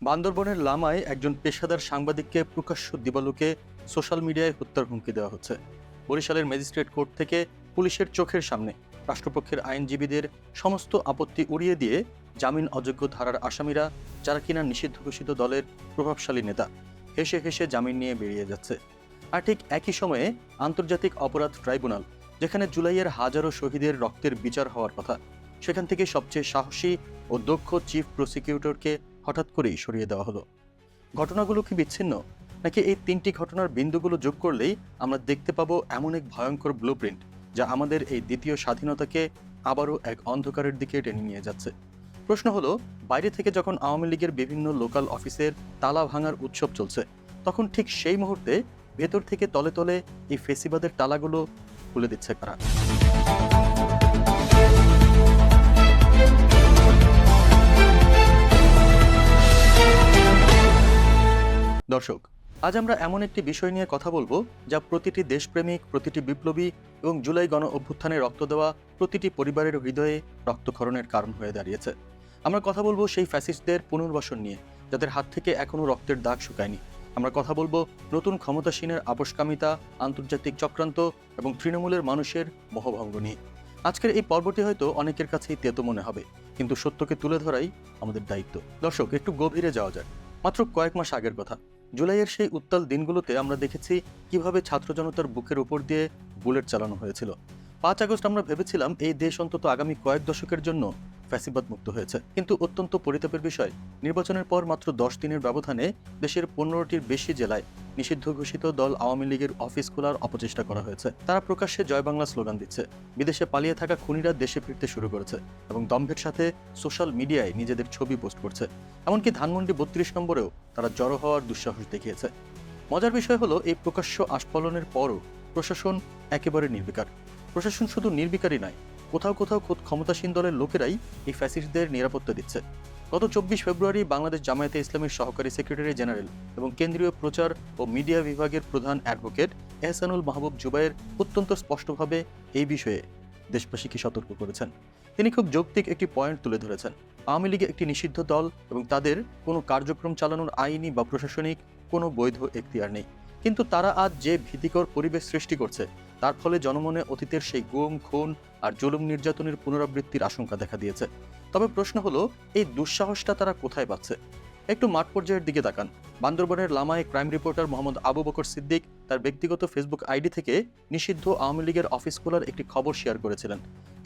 বান্দরবনের লামায় একজন পেশাদার সাংবাদিককে প্রকাশ্য দিবালোকে সোশ্যাল মিডিয়ায় হত্যার হুমকি দেওয়া হচ্ছে। বরিশালের ম্যাজিস্ট্রেট কোর্ট থেকে পুলিশের চোখের সামনে রাষ্ট্রপক্ষের আইনজীবীদের সমস্ত আপত্তি উড়িয়ে দিয়ে জামিন অযোগ্য ধারার আসামিরা, যারা কিনা নিষিদ্ধ ঘোষিত দলের প্রভাবশালী নেতা, হেসে হেসে জামিন নিয়ে বেরিয়ে যাচ্ছে। আর ঠিক একই সময়ে আন্তর্জাতিক অপরাধ ট্রাইব্যুনাল, যেখানে জুলাইয়ের হাজারো শহীদের রক্তের বিচার হওয়ার কথা, সেখান থেকে সবচেয়ে সাহসী ও দক্ষ চিফ প্রসিকিউটরকে হঠাৎ করেই সরিয়ে দেওয়া হলো। ঘটনাগুলো কি বিচ্ছিন্ন, নাকি এই তিনটি ঘটনার বিন্দুগুলো যোগ করলেই আমরা দেখতে পাবো এমন এক ভয়ঙ্কর ব্লুপ্রিন্ট, যা আমাদের এই দ্বিতীয় স্বাধীনতাকে আবারও এক অন্ধকারের দিকে টেনে নিয়ে যাচ্ছে? প্রশ্ন হলো, বাইরে থেকে যখন আওয়ামী লীগের বিভিন্ন লোকাল অফিসের তালা ভাঙার উৎসব চলছে, তখন ঠিক সেই মুহূর্তে ভেতর থেকে তলে তলে এই ফেসিবাদের তালাগুলো খুলে দিচ্ছে কারা? দর্শক, আজ আমরা এমন একটি বিষয় নিয়ে কথা বলবো যা প্রতিটি দেশপ্রেমিক, প্রতিটি বিপ্লবী এবং জুলাই গণ অভ্যুত্থানে রক্ত দেওয়া প্রতিটি পরিবারের হৃদয়ে রক্তক্ষরণের কারণ হয়ে দাঁড়িয়েছে। আমরা কথা বলবো সেই ফ্যাসিস্টদের পুনর্বাসন নিয়ে, যাদের হাত থেকে এখনও রক্তের দাগ শুকায়নি। আমরা কথা বলবো নতুন ক্ষমতাসীনের আপোষকামিতা, আন্তর্জাতিক চক্রান্ত এবং তৃণমূলের মানুষের মোহভঙ্গ নিয়ে। আজকের এই পর্বটি হয়তো অনেকের কাছেই তেতো মনে হবে, কিন্তু সত্যকে তুলে ধরাই আমাদের দায়িত্ব। দর্শক, একটু গভীরে যাওয়া যায়। মাত্র কয়েক মাস আগের কথা, জুলাইয়ের সেই উত্তাল দিনগুলোতে আমরা দেখেছি কিভাবে ছাত্র জনতার বুকের উপর দিয়ে বুলেট চালানো হয়েছিল। 5 আগস্ট আমরা ভেবেছিলাম এই দেশ অন্তত আগামী কয়েক দশকের জন্য ফ্যাসিবাদ মুক্ত হয়েছে, কিন্তু অত্যন্ত পরিতাপের বিষয়, নির্বাচনের পর মাত্র 10 দিনের ব্যবধানে দেশের 15টির বেশি জেলায় নিষিদ্ধ ঘোষিত দল আওয়ামী লীগের অফিস খোলার অপচেষ্টা করা হয়েছে। তারা প্রকাশ্যে জয় বাংলা স্লোগান দিচ্ছে, বিদেশে পালিয়ে থাকা খুনিরা দেশে ফিরতে শুরু করেছে এবং দম্ভের সাথে সোশ্যাল মিডিয়ায় নিজেদের ছবি পোস্ট করছে। এমনকি ধানমন্ডি 32 নম্বরেও তারা জড়ো হওয়ার দুঃসাহস দেখিয়েছে। মজার বিষয় হলো, এই প্রকাশ্য আস্ফালনের পরও প্রশাসন একেবারে নির্বিকার। প্রশাসন শুধু নির্বিকারই নয়, কোথাও কোথাও খোদ ক্ষমতাসীন দলের লোকেরাই এই ফ্যাসিস্টদের নিরাপত্তা দিচ্ছে। গত 24 ফেব্রুয়ারি বাংলাদেশ জামায়াতে ইসলামীর সহকারী সেক্রেটারি জেনারেল এবং কেন্দ্রীয় প্রচার ও মিডিয়া বিভাগের প্রধান অ্যাডভোকেট এহসানুল মাহবুব জুবায়ের অত্যন্ত স্পষ্টভাবে এই বিষয়ে দেশবাসীকে সতর্ক করেছেন। তিনি খুব যৌক্তিক একটি পয়েন্ট তুলে ধরেছেন। আওয়ামী লীগ একটি নিষিদ্ধ দল এবং তাদের কোনো কার্যক্রম চালানোর আইনি বা প্রশাসনিক কোনো বৈধ এখতিয়ার নেই, কিন্তু তারা আজ যে ভীতিকর পরিবেশ সৃষ্টি করছে, তার ফলে জনমনে অতীতের সেই গুম, খুন আর জুলুম নির্যাতনের পুনরাবৃত্তির আশঙ্কা দেখা দিয়েছে। তবে প্রশ্ন হলো, এই দুঃসাহসটা তারা কোথায় পাচ্ছে? একটু মাঠ পর্যায়ের দিকে তাকান। বান্দরবনের লামায় ক্রাইম রিপোর্টার মোহাম্মদ আবু বকর সিদ্দিক তার ব্যক্তিগত ফেসবুক আইডি থেকে নিষিদ্ধ আওয়ামী লীগের অফিস খোলার একটি খবর শেয়ার করেছিলেন।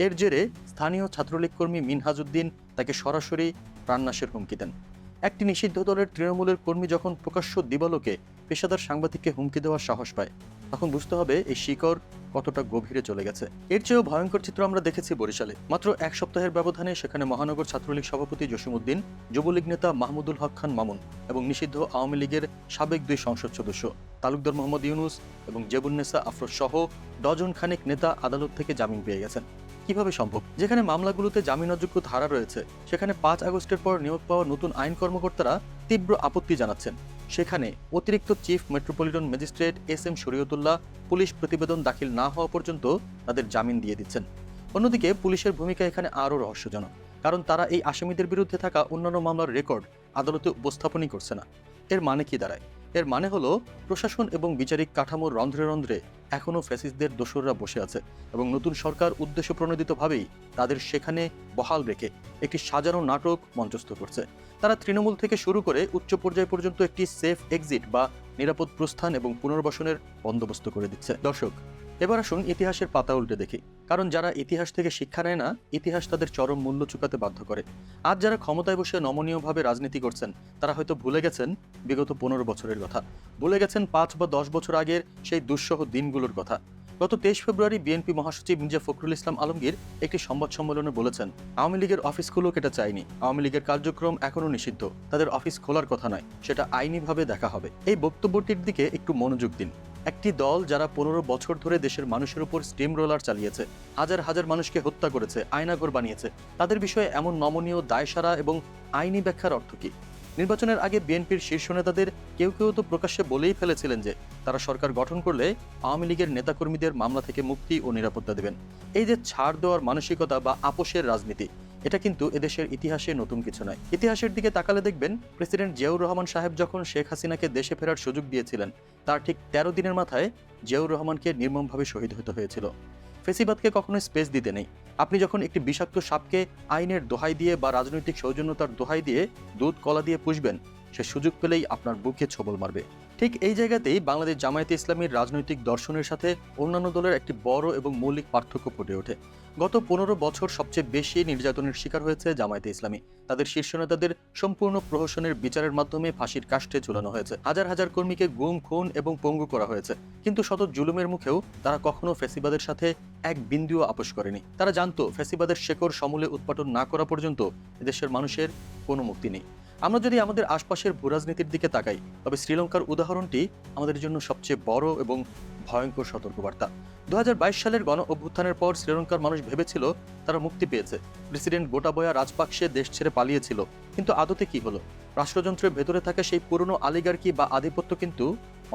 এর জেরে স্থানীয় ছাত্রলীগ কর্মী মিনহাজউদ্দিন তাকে সরাসরি প্রাণনাশের হুমকি দেন। একটি নিষিদ্ধ দলের তৃণমূলের কর্মী যখন প্রকাশ্য দিবালোকে পেশাদার সাংবাদিককে হুমকি দেওয়ার সাহস পায়, তখন বুঝতে হবে এই শিকড় কতটা গভীরে চলে গেছে। এর চেয়েও ভয়ঙ্কর চিত্র আমরা দেখেছি বরিশালে। মাত্র এক সপ্তাহের ব্যবধানে সেখানে মহানগর ছাত্রলীগ সভাপতি জসিমউদ্দিন, যুবলীগ নেতা মাহমুদুল হক খান মামুন এবং নিষিদ্ধ আওয়ামী লীগের সাবেক 2 সংসদ সদস্য তালুকদার মোহাম্মদ ইউনুস এবং জেবুন্নেসা আফরোজ সহ ডজন খানেক নেতা আদালত থেকে জামিন পেয়ে গেছেন। কিভাবে সম্ভব? যেখানে মামলাগুলোতে জামিন অযোগ্য ধারা রয়েছে, সেখানে 5 আগস্টের পর নিয়োগ পাওয়া নতুন আইন কর্মকর্তারা তীব্র আপত্তি জানাচ্ছেন, সেখানে অতিরিক্ত chief metropolitan magistrate SM. Shariatullah police প্রতিবেদন দাখিল না হওয়া পর্যন্ত তাদের জামিন দিয়ে দিচ্ছেন। অন্যদিকে পুলিশের ভূমিকা এখানে আরও রহস্যজনক, কারণ তারা এই আসামিদের বিরুদ্ধে থাকা অন্যান্য মামলার রেকর্ড আদালতে উপস্থাপনই করছে না। এর মানে কি দাঁড়ায়? এর মানে হলো, প্রশাসন এবং বিচারিক কাঠামোর রন্ধ্রে রন্ধ্রে এখনও ফ্যাসিস্টদের দোসররা বসে আছে এবং নতুন সরকার উদ্দেশ্যপ্রণোদিতভাবেই তাদের সেখানে বহাল রেখে একটি সাজানো নাটক মঞ্চস্থ করছে। তারা তৃণমূল থেকে শুরু করে উচ্চ পর্যায় পর্যন্ত একটি সেফ এক্সিট বা নিরাপদ প্রস্থান এবং পুনর্বাসনের বন্দোবস্ত করে দিচ্ছে। দর্শক, এবার আসুন ইতিহাসের পাতা উল্টে দেখি, কারণ যারা ইতিহাস থেকে শিক্ষা নেয় না, ইতিহাস তাদের চরম মূল্য চুকাতে বাধ্য করে। আজ যারা ক্ষমতায় বসে নমনীয়ভাবে রাজনীতি করছেন, তারা হয়তো ভুলে গেছেন বিগত 15 বছরের কথা, ভুলে গেছেন 5 বা 10 বছর আগের সেই দুঃসহ দিনগুলোর কথা। গত 23 ফেব্রুয়ারি বিএনপি মহাসচিব মির্জা ফখরুল ইসলাম আলমগীর একটি সংবাদ সম্মেলনে বলেছেন, আওয়ামী লীগের অফিসগুলো এটা চায়নি, আওয়ামী লীগের কার্যক্রম এখনও নিষিদ্ধ, তাদের অফিস খোলার কথা নয়, সেটা আইনিভাবে দেখা হবে। এই বক্তব্যটির দিকে একটু মনোযোগ দিন। একটি দল যারা 15 বছর ধরে দেশের মানুষের উপর স্টিম রোলার চালিয়েছে, হাজার হাজার মানুষকে হত্যা করেছে, আয়নাঘর বানিয়েছে, তাদের বিষয়ে এমন নমনীয় দায়সারা এবং আইনি ব্যাখ্যার অর্থ কী? নির্বাচনের আগে বিএনপির শীর্ষ নেতাদের কেউ কেউ তো প্রকাশ্যে বলেই ফেলেছিলেন যে তারা সরকার গঠন করলে আওয়ামী লীগের নেতাকর্মীদের মামলা থেকে মুক্তি ও নিরাপত্তা দেবেন। এই যে ছাড় দেওয়ার মানসিকতা বা আপোষের রাজনীতি, এটা কিন্তু এদেশের ইতিহাসে নতুন কিছু নয়। ইতিহাসের দিকে তাকালে দেখবেন প্রেসিডেন্ট জিয়াউর রহমান সাহেব যখন শেখ হাসিনাকে দেশে ফেরার সুযোগ দিয়েছিলেন, তার ঠিক ১৩ দিনের মাথায় জিয়াউর রহমানকে নির্মমভাবে শহীদ হতে হয়েছিল। ফেসিবাদকে কখনো স্পেস দিতে নেই। আপনি যখন একটি বিষাক্ত সাপকে আইনের দোহাই দিয়ে বা রাজনৈতিক সৌজন্যতার দোহাই দিয়ে দুধ কলা দিয়ে পুষবেন, সে সুযোগ পেলেই আপনার বুকে ছোবল মারবে। ঠিক এই জায়গাতেই বাংলাদেশ জামায়াতে ইসলামীর রাজনৈতিক দর্শনের সাথে অন্যান্য দলের একটি বড় এবং মৌলিক পার্থক্য ফুটে ওঠে। গত ১৫ বছর সবচেয়ে বেশি নির্যাতনের শিকার হয়েছে জামায়াতে ইসলামী। তাদের শীর্ষ নেতাদের সম্পূর্ণ প্রহসনের বিচারের মাধ্যমে ফাঁসির কাষ্ঠে ঝুলানো হয়েছে। হাজার হাজার কর্মীকে গুম, খুন এবং পঙ্গু করা হয়েছে। কিন্তু শত জুলুমের মুখেও তারা কখনো ফ্যাসিবাদের সাথে এক বিন্দুও আপোষ করেনি। তারা জানতো ফ্যাসিবাদের শেকড় সমূলে উৎপাটন না করা পর্যন্ত এদেশের মানুষের কোনো মুক্তি নেই। আমরা যদি আমাদের আশপাশের ভূরাজনীতির দিকে তাকাই, তবে শ্রীলঙ্কার উদাহরণটি আমাদের জন্য সবচেয়ে বড় এবং ভয়ঙ্কর সতর্কবার্তা। ২০২২ সালের গণ অভ্যুত্থানের পর শ্রীলঙ্কার মানুষ ভেবেছিল তারা মুক্তি পেয়েছে। প্রেসিডেন্ট গোটাবয়া রাজপাকসে দেশ ছেড়ে পালিয়েছিল, কিন্তু আদতে কি হলো? রাষ্ট্রযন্ত্রের ভেতরে থাকা সেই পুরনো অলিগার্কি বা আধিপত্য কিন্তু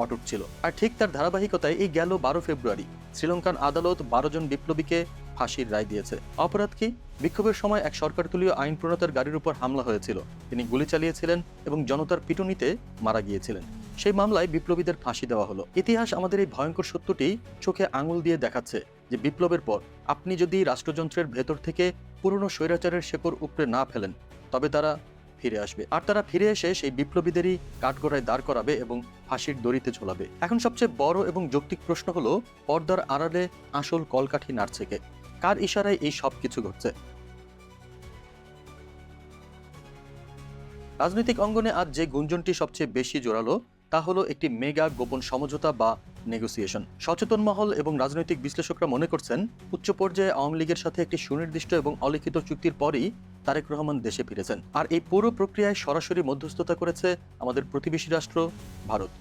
অটুট ছিল। আর ঠিক তার ধারাবাহিকতায় এই গেল ১২ ফেব্রুয়ারি শ্রীলঙ্কান আদালত ১২ জন বিপ্লবীকে ফাঁসির রায় দিয়েছে। অপরাধ কি? বিক্ষোভের সময় এক সরকারতুলীয় আইন প্রণেতার গাড়ির উপর হামলা হয়েছিল। তিনি গুলি চালিয়েছিলেন এবং জনতার পিটুনিতে মারা গিয়েছিলেন। সেই মামলায় বিপ্লবীদের ফাঁসি দেওয়া হলো। ইতিহাস আমাদের এই ভয়ঙ্কর সত্যটি চোখে আঙুল দিয়ে দেখাচ্ছে যে বিপ্লবের পর আপনি যদি রাষ্ট্রযন্ত্রের ভেতর থেকে পুরনো স্বৈরাচারের শেকড় উপড়ে না ফেলেন, তবে তারা ফিরে আসবে। আর তারা ফিরে এসে সেই বিপ্লবীদেরই কাঠগড়ায় দাঁড় করাবে এবং ফাঁসির দড়িতে ঝোলাবে। এখন সবচেয়ে বড় এবং যৌক্তিক প্রশ্ন হলো, পর্দার আড়ালে আসল কলকাঠি নাড়ছে কে? কার ইশারায় এই সব কিছু ঘটছে? রাজনৈতিক অঙ্গনে আজ যে গুঞ্জনটি সবচেয়ে বেশি জোরালো, তা হলো একটি মেগা গোপন সমঝোতা বা নেগোসিয়েশন। সচেতন মহল এবং রাজনৈতিক বিশ্লেষকরা মনে করছেন, উচ্চ পর্যায়ে আওয়ামী লীগের সাথে একটি সুনির্দিষ্ট এবং অলিখিত চুক্তির পরই তারেক রহমান দেশে ফিরেছেন। আর এই পুরো প্রক্রিয়ায় সরাসরি মধ্যস্থতা করেছে আমাদের প্রতিবেশী রাষ্ট্র ভারত।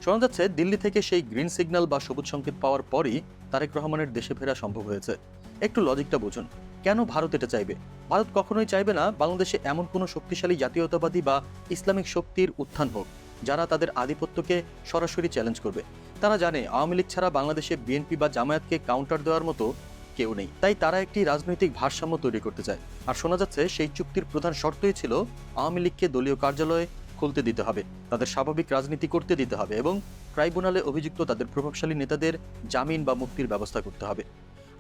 শোনা যাচ্ছে দিল্লি থেকে সেই গ্রিন সিগন্যাল বা সবুজ সংকেত পাওয়ার পরই তারেক রহমানের দেশে ফেরা সম্ভব হয়েছে। একটু লজিকটা বুঝুন, কেন ভারত এটা চাইবে? ভারত কখনোই চাইবে না বাংলাদেশে এমন কোনো শক্তিশালী জাতীয়তাবাদী বা ইসলামিক শক্তির উত্থান হোক যারা তাদের আধিপত্যকে সরাসরি চ্যালেঞ্জ করবে। তারা জানে আওয়ামী লীগ ছাড়া বাংলাদেশে বিএনপি বা জামায়াতকে কাউন্টার দেওয়ার মতো কেউ নেই। তাই তারা একটি রাজনৈতিক ভারসাম্য তৈরি করতে চায়। আর শোনা যাচ্ছে সেই চুক্তির প্রধান শর্তই ছিল আওয়ামী লীগকে দলীয় কার্যালয়ে খুলতে দিতে হবে, তাদের স্বাভাবিক রাজনীতি করতে দিতে হবে এবং ট্রাইব্যুনালে অভিযুক্ত তাদের প্রভাবশালী নেতাদের জামিন বা মুক্তির ব্যবস্থা করতে হবে।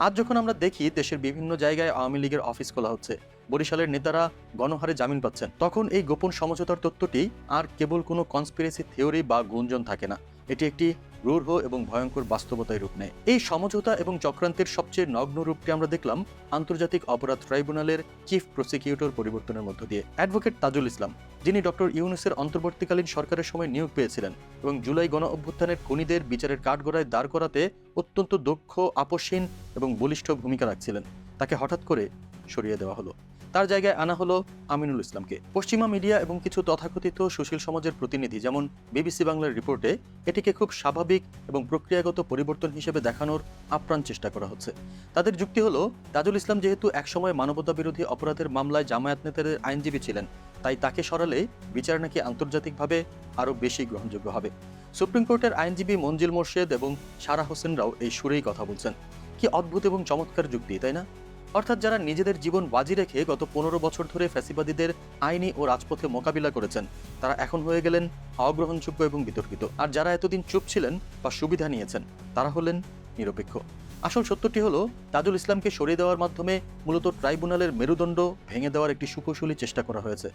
আজ যখন আমরা দেখি দেশের বিভিন্ন জায়গায় আওয়ামী লীগের অফিস খোলা হচ্ছে, বরিশালের নেতারা গণহারে জামিন পাচ্ছেন, তখন এই গোপন সমঝোতার তত্ত্বটি আর কেবল কোনো কনস্পিরেসি থিওরি বা গুঞ্জন থাকে না। এটি একটি রূঢ় এবং ভয়ঙ্কর বাস্তবতায় রূপ নেয়। এই সমঝোতা এবং চক্রান্তের সবচেয়ে নগ্ন রূপটি আমরা দেখলাম আন্তর্জাতিক অপরাধ ট্রাইব্যুনালের চিফ প্রসিকিউটর পরিবর্তনের মধ্য দিয়ে। অ্যাডভোকেট তাজুল ইসলাম, যিনি ডক্টর ইউনূসের অন্তর্বর্তীকালীন সরকারের সময় নিয়োগ পেয়েছিলেন এবং জুলাই গণ অভ্যুত্থানের খুনিদের বিচারের কাঠগড়ায় দাঁড় করাতে অত্যন্ত দক্ষ, আপসহীন এবং বলিষ্ঠ ভূমিকা রাখছিলেন, তাকে হঠাৎ করে সরিয়ে দেওয়া হলো। তার জায়গায় আনা হলো আমিনুল ইসলামকে। পশ্চিমা মিডিয়া এবং কিছু তথাকথিত সুশীল সমাজের প্রতিনিধি, যেমন বিবিসি বাংলার রিপোর্টে এটিকে খুব স্বাভাবিক এবং প্রক্রিয়াগত পরিবর্তন হিসেবে দেখানোর আপ্রাণ চেষ্টা করা হচ্ছে। তাদের যুক্তি হলো, তাজুল ইসলাম যেহেতু একসময় মানবতা বিরোধী অপরাধের মামলায় জামায়াত নেতাদের আইনজীবী ছিলেন, তাই তাকে সরালে বিচার নাকি আন্তর্জাতিকভাবে আরও বেশি গ্রহণযোগ্য হবে। সুপ্রিম কোর্টের আইনজীবী মঞ্জিল মোর্শেদ এবং সারা হোসেনরাও এই সুরেই কথা বলছেন। কি অদ্ভুত এবং চমৎকার যুক্তি, তাই না? অর্থাৎ যারা নিজেদের জীবন বাজি রেখে গত ১৫ বছর ধরে ফ্যাসিবাদীদের আইনি ও রাজপথে মোকাবিলা করেছেন, তারা এখন হয়ে গেলেন অগ্রহণযোগ্য এবং বিতর্কিত। আর যারা এতদিন চুপ ছিলেন বা সুবিধা নিয়েছেন, তারা হলেন নিরপেক্ষ। আসল সত্যটি হলো, তাজুল ইসলামকে সরিয়ে দেওয়ার মাধ্যমে মূলত ট্রাইব্যুনালের মেরুদণ্ড ভেঙে দেওয়ার একটি সুকৌশলী চেষ্টা করা হয়েছে।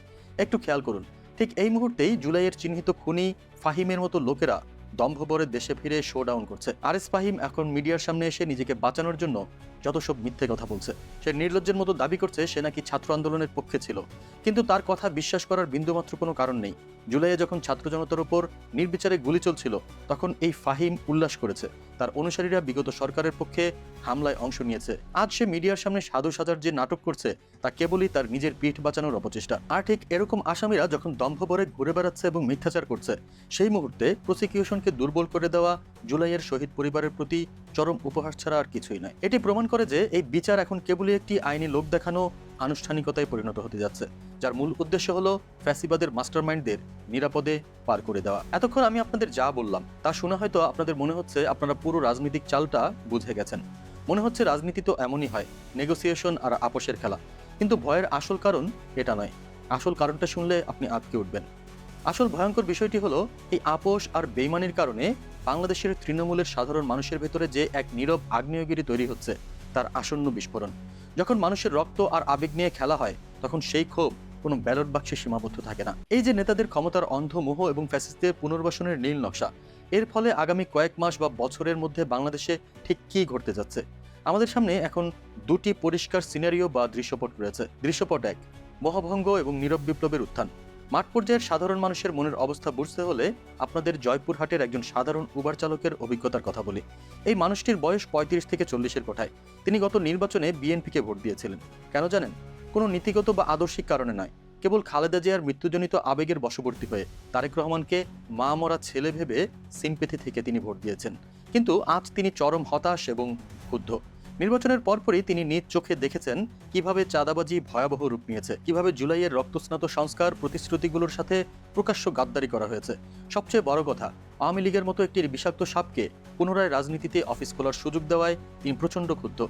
একটু খেয়াল করুন, ঠিক এই মুহূর্তেই জুলাইয়ের চিহ্নিত খুনি ফাহিমের মতো লোকেরা দম্ভবরে দেশে ফিরে শো ডাউন করছে। আরএস ফাহিম এখন মিডিয়ার সামনে এসে নিজেকে বাঁচানোর জন্য যত সব মিথ্যে কথা বলছে। সে নির্লজ্জের মতো দাবি করছে সে নাকি ছাত্র আন্দোলনের পক্ষে ছিল, কিন্তু তার কথা বিশ্বাস করার বিন্দুমাত্র কোনো কারণ নেই। জুলাইয়ে যখন ছাত্র জনতার উপর নির্বিচারে গুলি চলছিল, তখন এই ফাহিম উল্লাস করেছে। তার অনুসারীরা বিগত সরকারের পক্ষে হামলায় অংশ নিয়েছে। আজ সে মিডিয়ার সামনে সাধু সাজার যে নাটক করছে, তা কেবলই তার নিজের পিঠ বাঁচানোর অপচেষ্টা। আর ঠিক এরকম আসামিরা যখন দম্ভভরে ঘুরে বেড়াচ্ছে এবং মিথ্যাচার করছে, সেই মুহূর্তে প্রসিকিউশনকে দুর্বল করে দেওয়া জুলাইয়ের শহীদ পরিবারের প্রতি চরম উপহাস ছাড়া আর কিছুই নয়। এটি প্রমাণ করে যে এই বিচার এখন কেবলই একটি আইনি লোক দেখানো আনুষ্ঠানিকতায় পরিণত হতে যাচ্ছে, যার মূল উদ্দেশ্য হলো ফ্যাসিবাদের মাস্টারমাইন্ডদের নিরাপদে পার করে দেওয়া। এতক্ষণ আমি আপনাদের যা বললাম তা শুনে হয়তো আপনাদের মনে হচ্ছে আপনারা পুরো রাজনৈতিক চালটা বুঝে গেছেন। মনে হচ্ছে রাজনীতি তো এমনই হয়, নেগোসিয়েশন আর আপোষের খেলা। কিন্তু ভয়ের আসল কারণ এটা নয়। আসল কারণটা শুনলে আপনি আঁতকে উঠবেন। আসল ভয়ঙ্কর বিষয়টি হলো এই আপোষ আর বেইমানির কারণে বাংলাদেশের তৃণমূলের সাধারণ মানুষের ভেতরে যে এক নীরব আগ্নেয়গিরি তৈরি হচ্ছে তার আসন্ন বিস্ফোরণ। যখন মানুষের রক্ত আর আবেগ নিয়ে খেলা হয় তখন সেই ক্ষোভ কোনো ব্যালট বাক্সে সীমাবদ্ধ থাকে না। এই যে নেতাদের ক্ষমতার অন্ধ মোহ এবং ফ্যাসিস্টদের পুনর্বাসনের নীল নকশা, এর ফলে আগামী কয়েক মাস বা বছরের মধ্যে বাংলাদেশে ঠিক কী ঘটতে যাচ্ছে? আমাদের সামনে এখন দুটি পরিষ্কার সিনারিও বা দৃশ্যপট রয়েছে। দৃশ্যপট এক, মোহভঙ্গ এবং নীরব বিপ্লবের উত্থান। মাঠ পর্যায়ের সাধারণ মানুষের মনের অবস্থা বুঝতে হলে আপনাদের জয়পুরহাটের একজন সাধারণ উবার চালকের অভিজ্ঞতার কথা বলি। এই মানুষটির বয়স ৩৫ থেকে ৪০-এর কোঠায়। তিনি গত নির্বাচনে বিএনপিকে ভোট দিয়েছিলেন। কেন জানেন? কোনো নীতিগত বা আদর্শিক কারণে নয়, কেবল খালেদা জিয়ার মৃত্যুজনিত আবেগের বশবর্তী হয়ে তারেক রহমানকে মা মরা ছেলে ভেবে সিম্পেথি থেকে তিনি ভোট দিয়েছেন। কিন্তু আজ তিনি চরম হতাশ এবং ক্ষুব্ধ। নির্বাচনের পরপরই তিনি নিজ চোখে দেখেছেন কিভাবে চাঁদাবাজি ভয়াবহ রূপ নিয়েছে, কিভাবে জুলাইয়ের রক্তস্নাত সংস্কার প্রতিশ্রুতিগুলোর সাথে প্রকাশ্য গাদ্দারি করা হয়েছে। সবচেয়ে বড় কথা, আওয়ামী লীগের মতো একটি বিষাক্ত সাপকে পুনরায় রাজনীতিতে অফিস খোলার সুযোগ দেওয়ায় তিনি প্রচণ্ড ক্ষুব্ধ।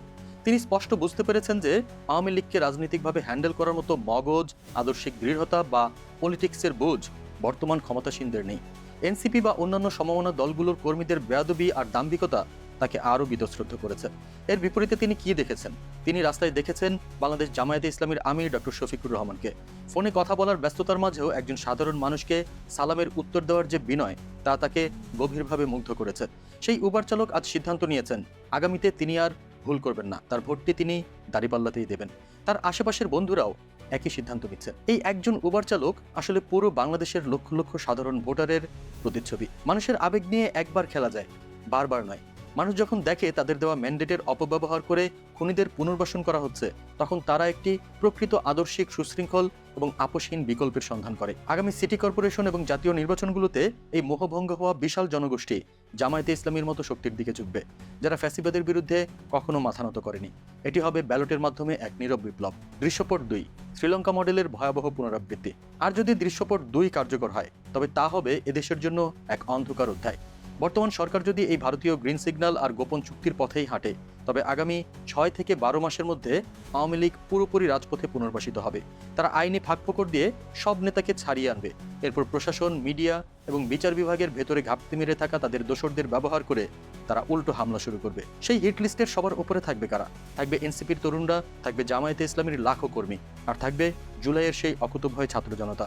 তিনি স্পষ্ট বুঝতে পেরেছেন যে আওয়ামী লীগকে রাজনৈতিকভাবে হ্যান্ডেল করার মতো মগজ, আদর্শিক দৃঢ়তা বা পলিটিক্সের বোঝ বর্তমান ক্ষমতাসীনদের নেই। এনসিপি বা অন্যান্য সমমনা দলগুলোর কর্মীদের বেয়াদবি আর দাম্ভিকতা তাকে আরও বীতশ্রদ্ধ করেছে। এর বিপরীতে তিনি কি দেখেছেন? তিনি রাস্তায় দেখেছেন বাংলাদেশ জামায়াতে ইসলামীর আমির ডক্টর শফিকুর রহমানকে। ফোনে কথা বলার ব্যস্ততার মাঝেও একজন সাধারণ মানুষকে সালামের উত্তর দেওয়ার যে বিনয়, তা তাকে গভীরভাবে মুগ্ধ করেছে। সেই উবার চালক আজ সিদ্ধান্ত নিয়েছেন আগামীতে তিনি আর ভুল করবেন না, তার ভোটটি তিনি দাঁড়িপাল্লাতেই দেবেন। তার আশেপাশের বন্ধুরাও একই সিদ্ধান্ত নিচ্ছে। এই একজন উবার চালক আসলে পুরো বাংলাদেশের লক্ষ লক্ষ সাধারণ ভোটারের প্রতিচ্ছবি। মানুষের আবেগ নিয়ে একবার খেলা যায়, বারবার নয়। মানুষ যখন দেখে তাদের দেওয়া ম্যান্ডেটের অপব্যবহার করে খুনিদের পুনর্বাসন করা হচ্ছে, তখন তারা একটি প্রকৃত আদর্শিক, সুশৃঙ্খল এবং আপোষহীন বিকল্পের সন্ধান করে। আগামী সিটি কর্পোরেশন এবং জাতীয় নির্বাচনগুলোতে এই মোহভঙ্গ হওয়া বিশাল জনগোষ্ঠী জামায়াতে ইসলামীর মতো শক্তির দিকে ঝুঁকবে, যারা ফ্যাসিবাদের বিরুদ্ধে কখনো মাথা নত করেনি। এটি হবে ব্যালটের মাধ্যমে এক নীরব বিপ্লব। দৃশ্যপট ২, শ্রীলঙ্কা মডেলের ভয়াবহ পুনরাবৃত্তি। আর যদি দৃশ্যপট ২ কার্যকর হয়, তবে তা হবে এদেশের জন্য এক অন্ধকার অধ্যায়। বর্তমান সরকার যদি এই ভারতীয় গ্রিন সিগন্যাল আর গোপন চুক্তির পথেই হাঁটে, তবে আগামী ৬ থেকে ১২ মাসের মধ্যে আওয়ামী লীগ পুরোপুরি রাজপথে পুনর্বাসিত হবে। তারা আইনি ফাঁকফোকর দিয়ে সব নেতাকে ছাড়িয়ে আনবে। এরপর প্রশাসন, মিডিয়া এবং বিচার বিভাগের ভেতরে ঘাপটি মেরে থাকা তাদের দোসরদের ব্যবহার করে তারা উল্টো হামলা শুরু করবে। সেই হিট লিস্টের সবার উপরে থাকবে কারা? থাকবে এনসিপির তরুণরা, থাকবে জামায়াতে ইসলামীর লাখো কর্মী, আর থাকবে জুলাইয়ের সেই অকুতভয় ছাত্র জনতা।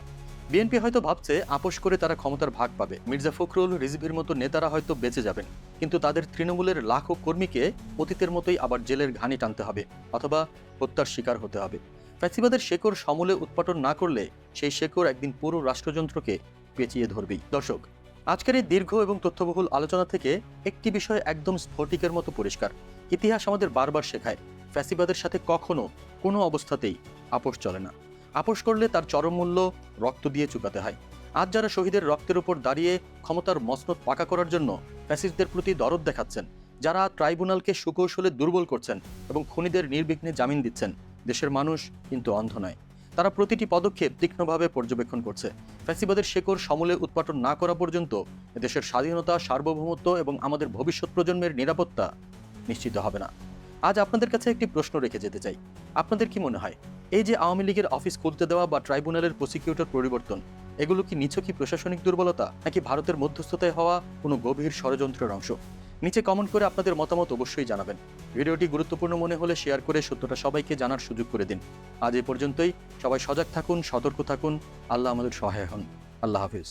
বিএনপি হয়তো ভাবছে আপোষ করে তারা ক্ষমতার ভাগ পাবে, মির্জা ফখরুল, রিজভির মতো নেতারা হয়তো বেঁচে যাবেন, কিন্তু তাদের তৃণমূলের লাখো কর্মীকে অতীতের মতোই আবার জেলের ঘানি টানতে হবে অথবা হত্যার শিকার হতে হবে। ফ্যাসিবাদের শেকড় সমূলে উৎপাটন না করলে সেই শেকড় একদিন পুরো রাষ্ট্রযন্ত্রকে পেঁচিয়ে ধরবেই। দর্শক, আজকের এই দীর্ঘ এবং তথ্যবহুল আলোচনা থেকে একটি বিষয় একদম স্ফটিকের মতো পরিষ্কার। ইতিহাস আমাদের বারবার শেখায়, ফ্যাসিবাদের সাথে কখনো কোনো অবস্থাতেই আপোষ চলে না। আপোষ করলে তার চরম মূল্য রক্ত দিয়ে চুকাতে হয়। আজ যারা শহীদের রক্তের উপর দাঁড়িয়ে ক্ষমতার মসনদ পাকা করার জন্য ফ্যাসিস্টদের প্রতি দরদ দেখাচ্ছেন, যারা ট্রাইব্যুনালকে সুকৌশলে দুর্বল করছেন এবং খুনিদের নির্বিঘ্নে জামিন দিচ্ছেন, দেশের মানুষ কিন্তু অন্ধ নয়। তারা প্রতিটি পদক্ষেপ তীক্ষ্ণভাবে পর্যবেক্ষণ করছে। ফ্যাসিবাদের শেকড় সমূলে উৎপাটন না করা পর্যন্ত দেশের স্বাধীনতা, সার্বভৌমত্ব এবং আমাদের ভবিষ্যৎ প্রজন্মের নিরাপত্তা নিশ্চিত হবে না। আজ আপনাদের কাছে একটি প্রশ্ন রেখে যেতে চাই, আপনাদের কি মনে হয় এই যে আওয়ামী লীগের অফিস খুলতে দেওয়া বা ট্রাইব্যুনালের প্রসিকিউটর পরিবর্তন, এগুলো কি নিছকই প্রশাসনিক দুর্বলতা, নাকি ভারতের মধ্যস্থতায় হওয়া কোনো গভীর ষড়যন্ত্রের অংশ? নিচে কমেন্ট করে আপনাদের মতামত অবশ্যই জানাবেন। ভিডিওটি গুরুত্বপূর্ণ মনে হলে শেয়ার করে সত্যটা সবাইকে জানার সুযোগ করে দিন। আজ এই পর্যন্তই। সবাই সজাগ থাকুন, সতর্ক থাকুন। আল্লাহ আমাদের সহায় হন। আল্লাহ হাফিজ।